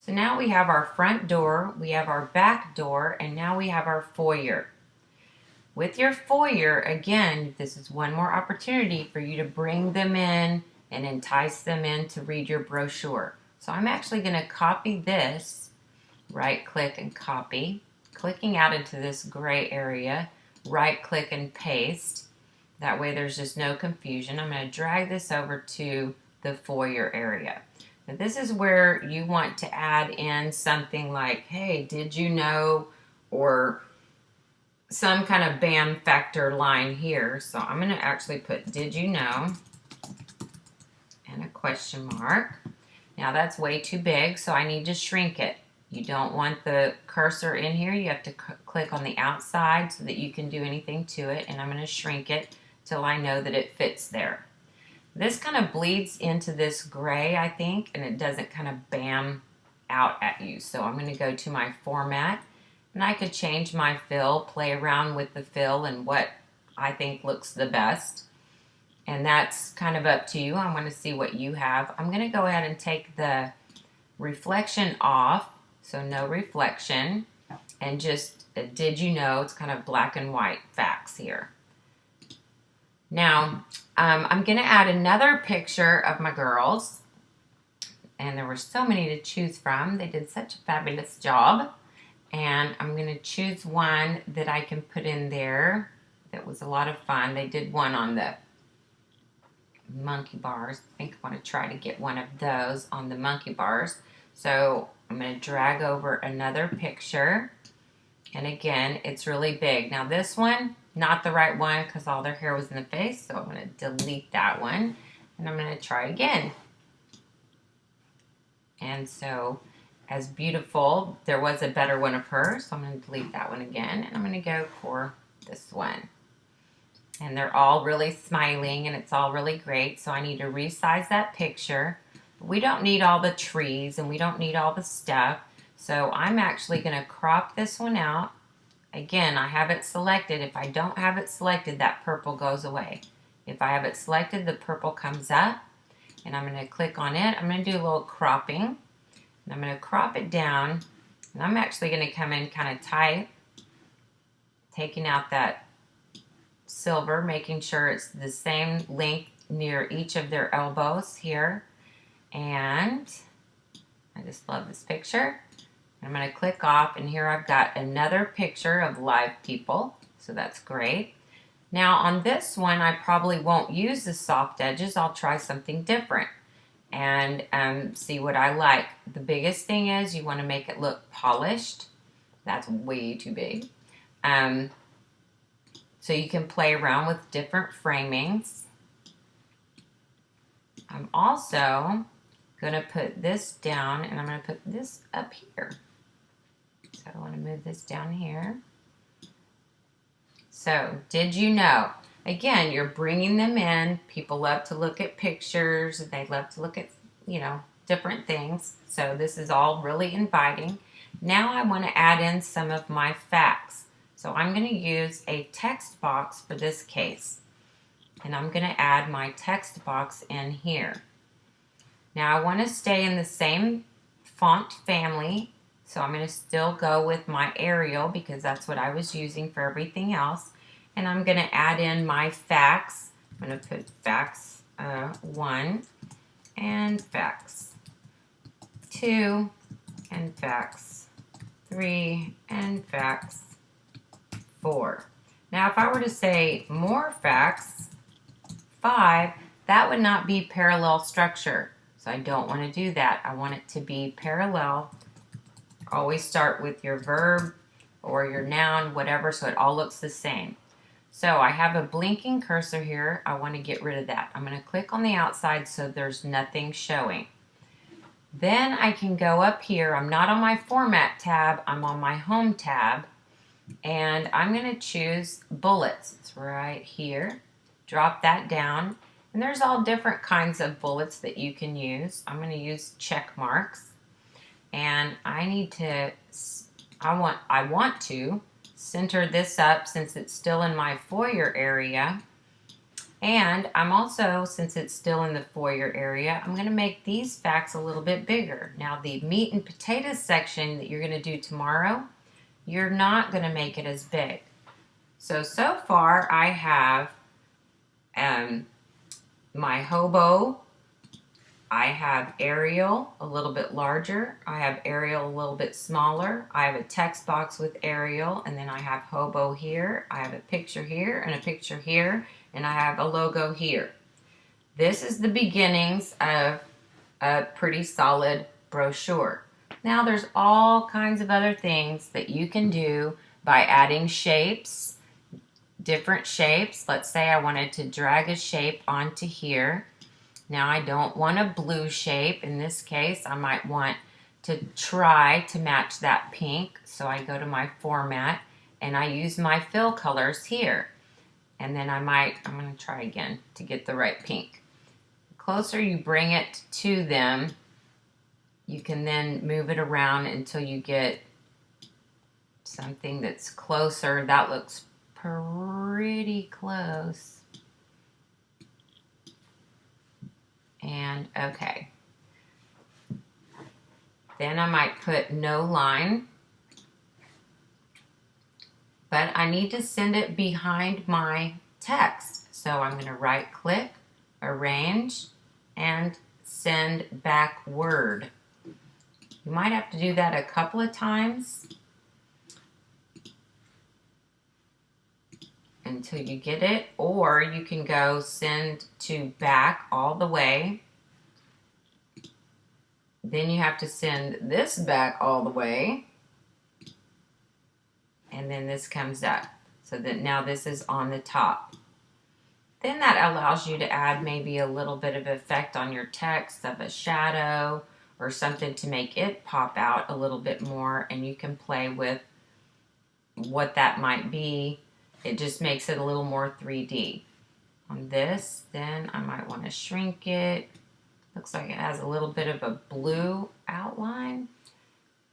So now we have our front door, we have our back door, and now we have our foyer. With your foyer, again, this is one more opportunity for you to bring them in and entice them in to read your brochure. So I'm actually going to copy this, right click and copy, clicking out into this gray area, right click and paste. That way there's just no confusion. I'm going to drag this over to the foyer area. Now this is where you want to add in something like, hey, did you know, or some kind of BAM factor line here. So I'm going to actually put did you know and a question mark. Now that's way too big, so I need to shrink it. You don't want the cursor in here. You have to click on the outside so that you can do anything to it, and I'm going to shrink it till I know that it fits there. This kind of bleeds into this gray, I think, and it doesn't kind of bam out at you. So I'm going to go to my format, and I could change my fill, play around with the fill and what I think looks the best. And that's kind of up to you. I want to see what you have. I'm going to go ahead and take the reflection off, so no reflection, and just did you know, it's kind of black and white facts here. Now, I'm going to add another picture of my girls, and there were so many to choose from. They did such a fabulous job, and I'm going to choose one that I can put in there that was a lot of fun. They did one on the monkey bars. I think I want to try to get one of those on the monkey bars. So I'm going to drag over another picture, and again, it's really big. Now this one, not the right one because all their hair was in the face, so I'm going to delete that one, and I'm going to try again. And so, as beautiful, there was a better one of her, so I'm going to delete that one again, and I'm going to go for this one. And they're all really smiling, and it's all really great, so I need to resize that picture. We don't need all the trees, and we don't need all the stuff, so I'm actually going to crop this one out. Again, I have it selected. If I don't have it selected, that purple goes away. If I have it selected, the purple comes up, and I'm going to click on it. I'm going to do a little cropping, and I'm going to crop it down, and I'm actually going to come in kind of tight, taking out that silver, making sure it's the same length near each of their elbows here. And I just love this picture. I'm going to click off, and here I've got another picture of live people, so that's great. Now on this one, I probably won't use the soft edges. I'll try something different and see what I like. The biggest thing is you want to make it look polished. That's way too big. So you can play around with different framings. I'm also going to put this down, and I'm going to put this up here. So I want to move this down here. So, did you know? Again, you're bringing them in. People love to look at pictures. They love to look at, different things. So this is all really inviting. Now I want to add in some of my facts. So I'm going to use a text box for this case. And I'm going to add my text box in here. Now I want to stay in the same font family. So I'm going to still go with my Arial because that's what I was using for everything else. And I'm going to add in my facts. I'm going to put facts 1 and facts 2 and facts 3 and facts 4. Now if I were to say more facts 5, that would not be parallel structure. So I don't want to do that. I want it to be parallel. Always start with your verb or your noun, whatever, so it all looks the same. So I have a blinking cursor here. I want to get rid of that. I'm going to click on the outside so there's nothing showing. Then I can go up here. I'm not on my Format tab. I'm on my Home tab. And I'm going to choose Bullets. It's right here. Drop that down. And there's all different kinds of bullets that you can use. I'm going to use check marks. And I want to center this up since it's still in my foyer area. And I'm also, since it's still in the foyer area, I'm going to make these facts a little bit bigger. Now the meat and potatoes section that you're going to do tomorrow, you're not going to make it as big. So far I have my hobo, I have Ariel a little bit larger, I have Ariel a little bit smaller, I have a text box with Ariel, and then I have hobo here, I have a picture here and a picture here, and I have a logo here. This is the beginnings of a pretty solid brochure. Now there's all kinds of other things that you can do by adding shapes, different shapes. Let's say I wanted to drag a shape onto here. Now I don't want a blue shape. In this case, I might want to try to match that pink. So I go to my format and I use my fill colors here. And then I'm going to try again to get the right pink. The closer you bring it to them, you can then move it around until you get something that's closer. That looks pretty close. And okay. Then I might put no line. But I need to send it behind my text. So I'm going to right click, arrange, and send backward. You might have to do that a couple of times until you get it, or you can go send to back all the way. Then you have to send this back all the way. And then this comes up. So that now this is on the top. Then that allows you to add maybe a little bit of effect on your text of a shadow or something to make it pop out a little bit more, and you can play with what that might be. It just makes it a little more 3D. On this, then I might want to shrink it. Looks like it has a little bit of a blue outline,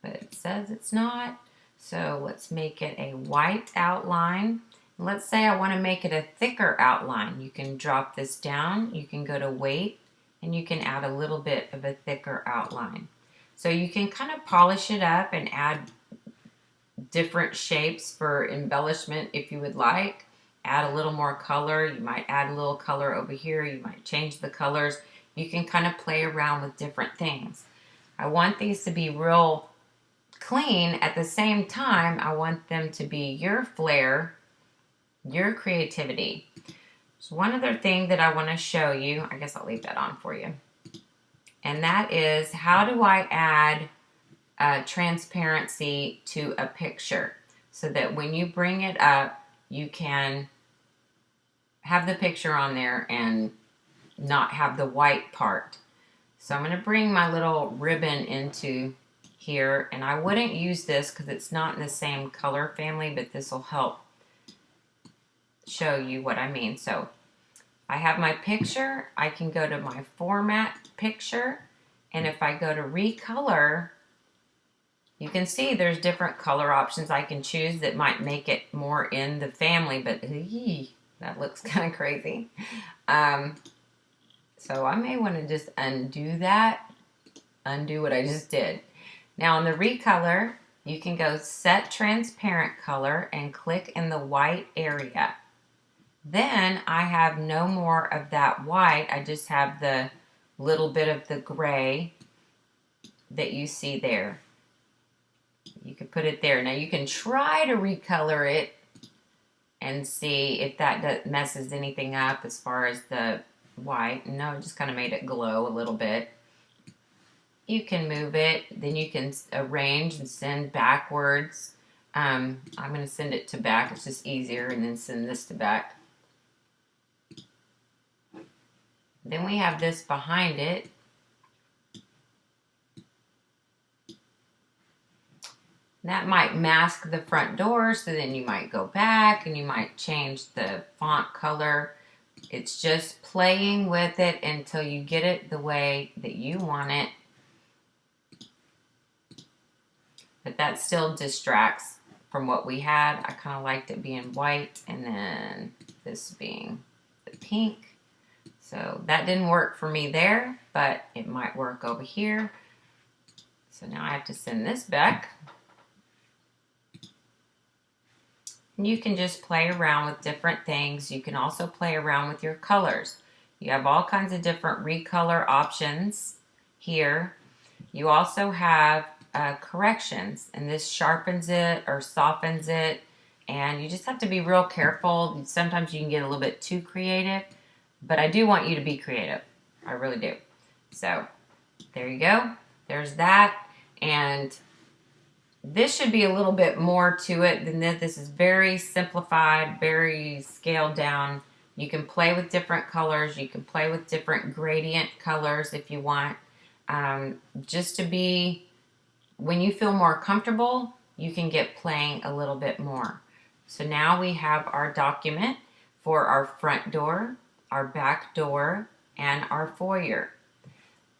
but it says it's not. So let's make it a white outline. Let's say I want to make it a thicker outline. You can drop this down, you can go to weight, and you can add a little bit of a thicker outline. So you can kind of polish it up and add different shapes for embellishment if you would like. Add a little more color. You might add a little color over here. You might change the colors. You can kind of play around with different things. I want these to be real clean. At the same time, I want them to be your flair, your creativity. So one other thing that I want to show you, I guess I'll leave that on for you, and that is how do I add transparency to a picture so that when you bring it up, you can have the picture on there and not have the white part. So I'm going to bring my little ribbon into here, and I wouldn't use this because it's not in the same color family, but this will help show you what I mean. So I have my picture. I can go to my format picture, and if I go to recolor, you can see there's different color options I can choose that might make it more in the family, but that looks kind of crazy. So I may want to just undo that, undo what I just did. Now on the recolor, you can go set transparent color and click in the white area. Then I have no more of that white. I just have the little bit of the gray that you see there. You can put it there. Now you can try to recolor it and see if that messes anything up as far as the white. No, it just kind of made it glow a little bit. You can move it, then you can arrange and send backwards. I'm going to send it to back, it's just easier, and then send this to back. Then we have this behind it. That might mask the front door, so then you might go back and you might change the font color. It's just playing with it until you get it the way that you want it. But that still distracts from what we had. I kind of liked it being white and then this being the pink. So that didn't work for me there, but it might work over here. So now I have to send this back. And you can just play around with different things. You can also play around with your colors. You have all kinds of different recolor options here. You also have corrections, and this sharpens it or softens it, and you just have to be real careful. Sometimes you can get a little bit too creative, but I do want you to be creative. I really do. So there you go. There's that, and this should be a little bit more to it than this. This is very simplified, very scaled down. You can play with different colors. You can play with different gradient colors if you want. Just to be, when you feel more comfortable, you can get playing a little bit more. So now we have our document for our front door, our back door, and our foyer.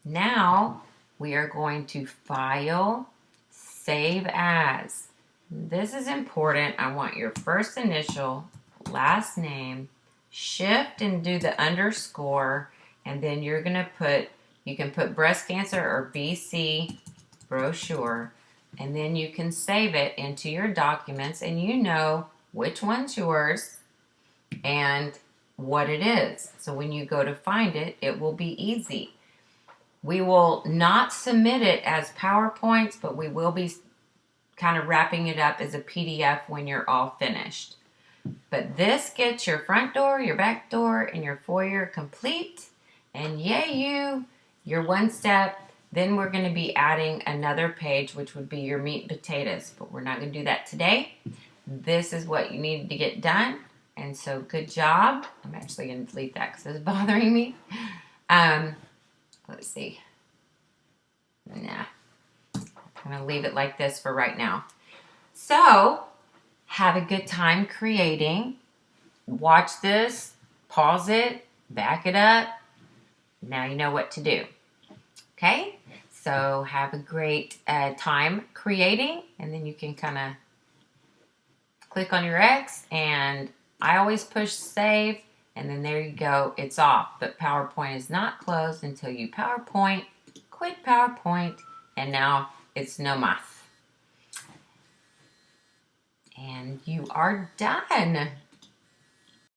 Now we are going to file, save as. This is important. I want your first initial, last name, shift and do the underscore, and then you're going to put, you can put breast cancer or BC brochure, and then you can save it into your documents, and you know which one's yours and what it is. So when you go to find it, it will be easy. We will not submit it as PowerPoints, but we will be kind of wrapping it up as a PDF when you're all finished. But this gets your front door, your back door, and your foyer complete. And yay you're one step. Then we're going to be adding another page, which would be your meat and potatoes. But we're not going to do that today. This is what you needed to get done. And so good job. I'm actually going to delete that because it's bothering me. Let's see. Nah. I'm going to leave it like this for right now. So, have a good time creating. Watch this, pause it, back it up. Now you know what to do. Okay? So, have a great time creating, and then you can kind of click on your X, and I always push save, and then there you go, it's off. But PowerPoint is not closed until you PowerPoint, quit PowerPoint, and now it's no más. And you are done.